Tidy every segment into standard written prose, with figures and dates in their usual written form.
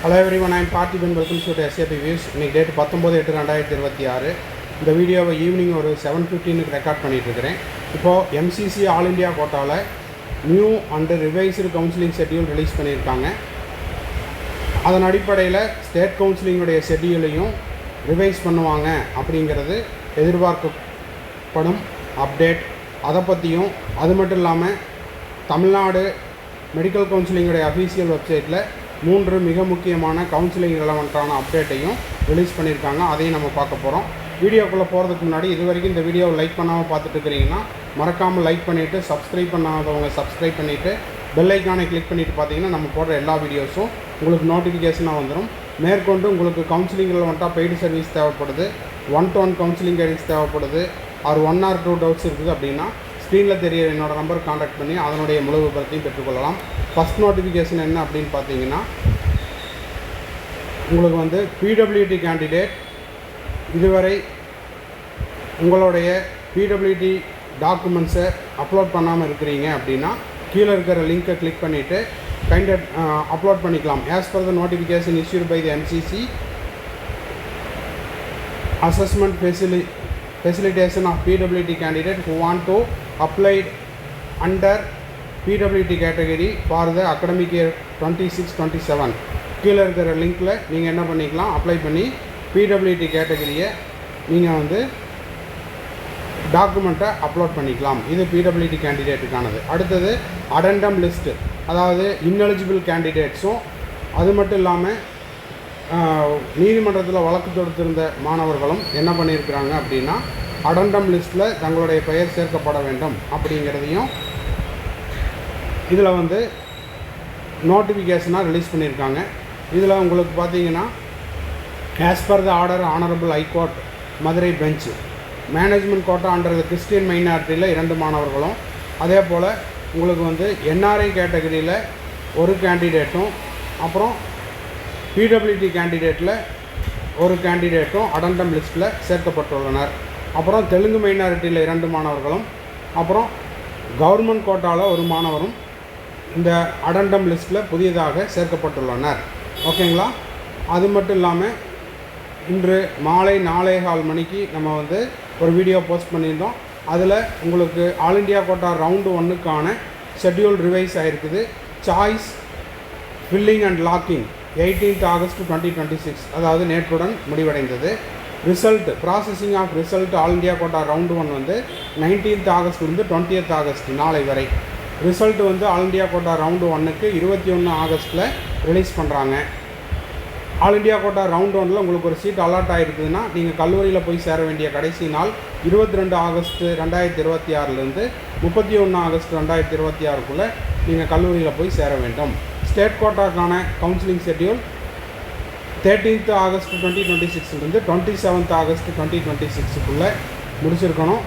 Hello everyone, I am Parthiban. Welcome to SAP Views. இன்னைக்கு date 19/8/2026. இந்த வீடியோவை evening ஒரு 7:15க்கு ரெக்கார்ட் பண்ணிட்டு இருக்கிறேன். இப்போ MCC ஆல் இந்தியா கோட்டால new and revised counselling schedule release பண்ணியிருக்காங்க. அதன் அடிப்படையில் ஸ்டேட் கவுன்சிலிங்குடைய ஷெட்யூலையும் ரிவைஸ் பண்ணுவாங்க அப்படிங்கிறது எதிர்பார்க்கப்படும் அப்டேட். அதை பற்றியும் அது மட்டும் இல்லாமல் தமிழ்நாடு மெடிக்கல் கவுன்சிலிங்குடைய அஃபீஷியல் வெப்சைட்டில் 3 மிக முக்கியமான கவுன்சிலிங் ரெலவெண்ட்டான அப்டேட்டையும் ரிலீஸ் பண்ணியிருக்காங்க. அதையும் நம்ம பார்க்க போகிறோம். வீடியோக்குள்ளே போகிறதுக்கு முன்னாடி இது வரைக்கும் இந்த வீடியோவை லைக் பண்ணாமல் பார்த்துட்டு இருக்கிறீங்கன்னா மறக்காமல் லைக் பண்ணிவிட்டு, சப்ஸ்கிரைப் பண்ணாதவங்க சப்ஸ்கிரைப் பண்ணிவிட்டு, பெல் ஐக்கானை கிளிக் பண்ணிவிட்டு பார்த்தீங்கன்னா நம்ம போடுற எல்லா வீடியோஸும் உங்களுக்கு நோட்டிஃபிகேஷனாக வந்துடும். மேற்கொண்டு உங்களுக்கு கவுன்சிலிங் ரெலவெண்ட்டாக பெய்டு சர்வீஸ் தேவைப்படுது, 1-to-1 கவுன்சிலிங் கைடன்ஸ் தேவைப்படுது, ஒரு 1 or 2 டவுட்ஸ் இருக்குது அப்படின்னா ஸ்க்ரீனில் தெரிய என்னோடய நம்பர் காண்டாக்ட் பண்ணி அதனுடைய முழு விபரத்தையும் பெற்றுக்கொள்ளலாம். ஃபஸ்ட் நோட்டிஃபிகேஷன் என்ன அப்படின்னு பார்த்தீங்கன்னா, உங்களுக்கு வந்து பிடபிள்யூடி கேண்டிடேட் இதுவரை உங்களுடைய பிடபிள்யூடி டாக்குமெண்ட்ஸை அப்லோட் பண்ணாமல் இருக்கிறீங்க அப்படின்னா கீழே இருக்கிற லிங்க்கை கிளிக் பண்ணிவிட்டு அப்லோட் பண்ணிக்கலாம். As per the notification issued by the MCC, assessment facilitation of PWD candidate who want to apply under PWD category for the academic year 26-27 கீழே இருக்கிற லிங்க்கில் நீங்கள் என்ன பண்ணிக்கலாம், அப்ளை பண்ணி PWD கேட்டகரியை நீங்கள் வந்து டாக்குமெண்ட்டை அப்லோட் பண்ணிக்கலாம். இது PWD கேண்டிடேட்டுக்கானது. அடுத்தது அடெண்டம் லிஸ்ட்டு, அதாவது இன்எலிஜிபிள் கேண்டிடேட்ஸும் அது மட்டும் இல்லாமல் நீதிமன்றத்தில் வழக்கு தொடுத்திருந்த மாணவர்களும் என்ன பண்ணியிருக்கிறாங்க அப்படின்னா அடெண்டம் லிஸ்ட்டில் தங்களுடைய பெயர் சேர்க்கப்பட வேண்டும் அப்படிங்கிறதையும் இதில் வந்து நோட்டிஃபிகேஷனாக ரிலீஸ் பண்ணியிருக்காங்க. இதில் உங்களுக்கு பார்த்தீங்கன்னா as per the order honourable high court Madurai bench management quota under the Christian மைனாரிட்டியில் 2 மாணவர்களும், அதே போல் உங்களுக்கு வந்து NRI கேட்டகரியில் ஒரு கேண்டிடேட்டும், அப்புறம் PWD கேண்டிடேட்டில் ஒரு கேண்டிடேட்டும் அடெண்டம் லிஸ்ட்டில் சேர்க்கப்பட்டுள்ளனர். அப்புறம் தெலுங்கு மைனாரிட்டியில் 2 மாணவர்களும், அப்புறம் கவர்மெண்ட் கோட்டாவில் ஒரு மாணவரும் இந்த அடெண்டம் லிஸ்ட்டில் புதியதாக சேர்க்கப்பட்டுள்ளனர். ஓகேங்களா? அது மட்டும் இல்லாமல் இன்று மாலை 4:15 மணிக்கு நம்ம வந்து ஒரு வீடியோ போஸ்ட் பண்ணியிருந்தோம். அதில் உங்களுக்கு ஆல் இண்டியா கோட்டா ரவுண்டு 1க்கான ஷெட்யூல் ரிவைஸ் ஆகிருக்குது. Choice filling and locking 18th August 2026, அதாவது நேற்றுடன் முடிவடைந்தது. Result processing of result all India quota round 1 வந்து 19th August 20th August நாளை வரை. ரிசல்ட் வந்து ஆல் இண்டியா கோட்டா ரவுண்டு 1க்கு 21 August ரிலீஸ் பண்ணுறாங்க. ஆல் இண்டியா கோட்டா ரவுண்டு 1 உங்களுக்கு ஒரு சீட் அலாட் ஆகிருக்குதுன்னா நீங்கள் கல்லூரியில் போய் சேர வேண்டிய கடைசி நாள் 22 August 2026 31 August 2026 நீங்கள் கல்லூரியில் போய் சேர வேண்டும். ஸ்டேட் கோட்டாக்கான counselling schedule 13th August 2026 27th August 2026 முடிச்சிருக்கணும்.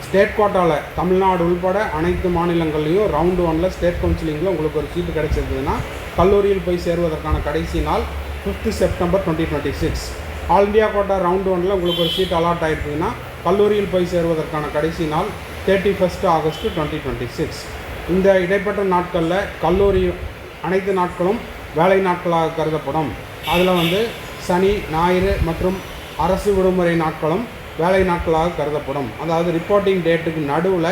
ஸ்டேட் கோட்டாவில் தமிழ்நாடு உள்பட அனைத்து மாநிலங்கள்லேயும் ரவுண்டு 1 ஸ்டேட் கவுன்சிலிங்கில் உங்களுக்கு ஒரு சீட்டு கிடைச்சிருக்குதுன்னா கல்லூரியில் போய் சேருவதற்கான கடைசி நாள் 5th September 2026. All India quota round 1 உங்களுக்கு ஒரு சீட் அலாட் ஆகிருக்குதுன்னா கல்லூரியில் போய் சேருவதற்கான கடைசி நாள் 31st August 2026. இந்த இடைப்பட்ட நாட்களில் கல்லூரி அனைத்து நாட்களும் வேலை நாட்களாக கருதப்படும். அதில் வந்து சனி, ஞாயிறு மற்றும் அரசு விடுமுறை நாட்களும் வேலை நாட்களாக கருதப்படும். அதாவது ரிப்போர்ட்டிங் டேட்டுக்கு நடுவில்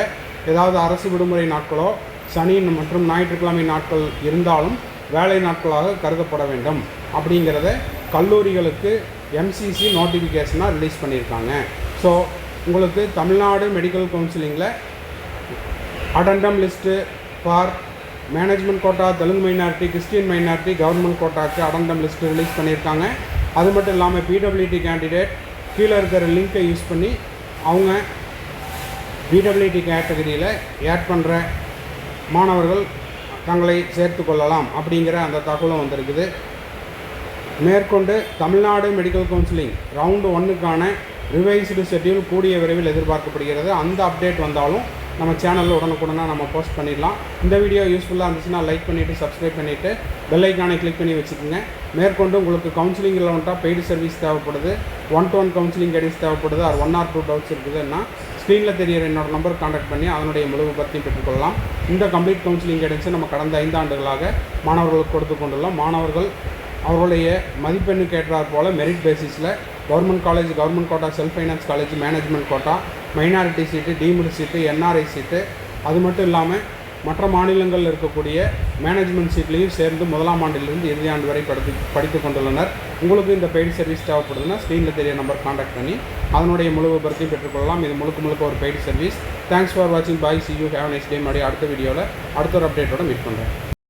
ஏதாவது அரசு விடுமுறை நாட்களோ சனி மற்றும் ஞாயிற்றுக்கிழமை நாட்கள் இருந்தாலும் வேலை நாட்களாக கருதப்பட வேண்டும் அப்படிங்கிறத கல்லூரிகளுக்கு MCC நோட்டிஃபிகேஷனாக ரிலீஸ் பண்ணியிருக்காங்க. ஸோ உங்களுக்கு தமிழ்நாடு மெடிக்கல் கவுன்சிலிங்கில் addendum list for management quota, Telugu minority, Christian minority, government கோட்டாக்கு அடெண்டம் லிஸ்ட்டு ரிலீஸ் பண்ணியிருக்காங்க. அது மட்டும் இல்லாமல் PWD கேண்டிடேட் கீழே இருக்கிற லிங்க்கை யூஸ் பண்ணி அவங்க PWD கேட்டகரியில் ஆட் பண்ணுற மாணவர்கள் தங்களை சேர்த்து கொள்ளலாம் அப்படிங்கிற அந்த தகவலும் வந்திருக்குது. மேற்கொண்டு தமிழ்நாடு மெடிக்கல் கவுன்சிலிங் ரவுண்டு 1க்கான ரிவைஸ்டு ஷெட்யூல் கூடிய விரைவில் எதிர்பார்க்கப்படுகிறது. அந்த அப்டேட் வந்தாலும் நம்ம சேனலில் உடனுக்குடனாக நம்ம போஸ்ட் பண்ணிடலாம். இந்த வீடியோ யூஸ்ஃபுல்லாக இருந்துச்சுன்னா லைக் பண்ணிவிட்டு, சப்ஸ்கிரைப் பண்ணிவிட்டு, பெல் ஐக்கானை கிளிக் பண்ணி வச்சுக்கோங்க. மேற்கொண்டு உங்களுக்கு கவுன்சிலிங் ரெலவெண்ட்டாக பெய்டு சர்வீஸ் தேவைப்படுது, 1-to-1 கவுன்சிலிங் கைடன்ஸ் தேவைப்படுது, ஒரு 1 or 2 டவுட்ஸ் இருக்குதுன்னா ஸ்க்ரீனில் தெரியிற என்னோட நம்பர் காண்டாக்ட் பண்ணி அதனுடைய முழு விபரத்தையும் பெற்றுக்கொள்ளலாம். இந்த கம்ப்ளீட் கவுன்சிலிங் கைடன்ஸை நம்ம கடந்த 5 ஆண்டுகளாக மாணவர்களுக்கு கொடுத்து கொண்டுள்ளோம். மாணவர்கள் அவர்களுடைய மதிப்பெண்ணுக்கு ஏற்றாற் போல் மெரிட் பேசிஸில் government college, government quota, self finance college, management quota, minority seat, deemed seat, NRI seat, அது மட்டும் இல்லாமல் மற்ற மாநிலங்களில் இருக்கக்கூடிய மேனேஜ்மெண்ட் சீட்லேயும் சேர்ந்து முதலாம் ஆண்டிலிருந்து இறுதி ஆண்டு வரை படித்து கொண்டுள்ளனர். உங்களுக்கு இந்த பெய்டு சர்வீஸ் தேவைப்படுதுன்னா ஸ்க்ரீனில் தெரிய நம்பர் காண்டாக்ட் பண்ணி அதனுடைய முழு விபரத்தையும் பெற்றுக்கொள்ளலாம். இது முழுக்க ஒரு பெய்டு சர்வீஸ். தேங்க்ஸ் ஃபார் வாட்சிங். Bye, see you, have nice day. மறுபடியும் அடுத்த வீடியோவில் அடுத்த ஒரு அப்டேட்டோட மீட் பண்ணுறேன்.